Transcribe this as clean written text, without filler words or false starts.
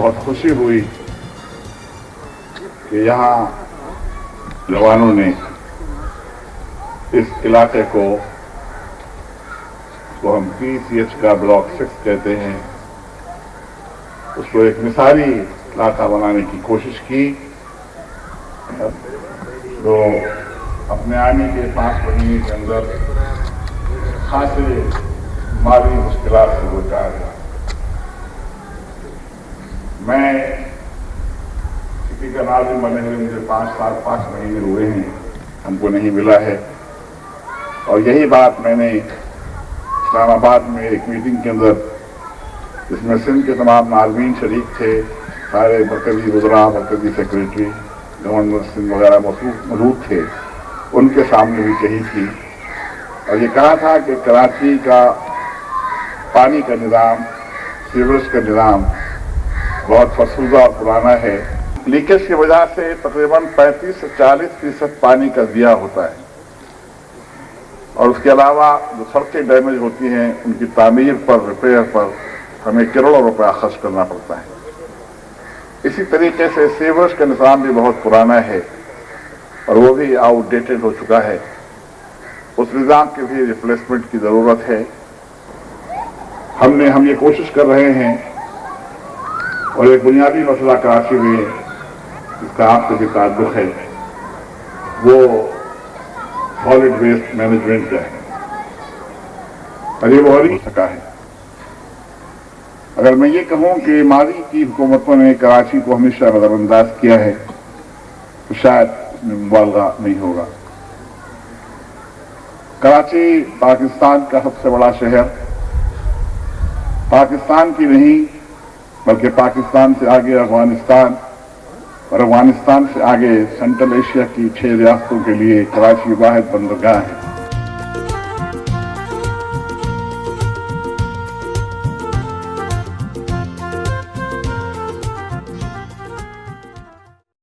बहुत खुशी हुई कि यहाँ जवानों ने इस इलाके को हम PCH का ब्लॉक 6 कहते हैं, उसको एक मिसाली इलाका बनाने की कोशिश की। तो अपने आने के 5 महीने के अंदर खासे माली मुश्किलात से दो चार है। मैं सिटी का नाज़िम बने हुए मुझे 5 महीने हुए हैं, हमको नहीं मिला है। और यही बात मैंने इस्लामाबाद में एक मीटिंग के अंदर, जिसमें सिंध के तमाम नाज़रीन शरीक थे, सारे मरकजी वज़रा, मरकजी सेक्रेटरी, गवर्नर सिंध वगैरह मौजूद थे, उनके सामने भी कही थी। और ये कहा था कि कराची का पानी का निज़ाम, सीवरेज का निज़ाम बहुत फरसूदा और पुराना है। लीकेज की वजह से तकरीबन 35 से 40% पानी का ज़िया होता है। और उसके अलावा जो सड़कें डैमेज होती हैं, उनकी तामीर पर, रिपेयर पर हमें करोड़ों रुपया खर्च करना पड़ता है। इसी तरीके से सीवरेज का निज़ाम भी बहुत पुराना है और वो भी आउटडेटेड हो चुका है। उस निज़ाम की भी रिप्लेसमेंट की ज़रूरत है। हम ये कोशिश कर रहे हैं। और एक बुनियादी मसला कराची में जिसका आपसे भी ताल्लुक है, वो सॉलिड वेस्ट मैनेजमेंट का है, और ये वो हो सका है। अगर मैं ये कहूं कि माजी की हुकूमतों ने कराची को हमेशा नजरअंदाज किया है, तो शायद इसमें मुबालगा नहीं होगा। कराची पाकिस्तान का सबसे बड़ा शहर, पाकिस्तान की नहीं बल्कि पाकिस्तान से आगे अफगानिस्तान और अफगानिस्तान से आगे सेंट्रल एशिया की 6 रियासतों के लिए कराची वाहिद बंदरगाह है।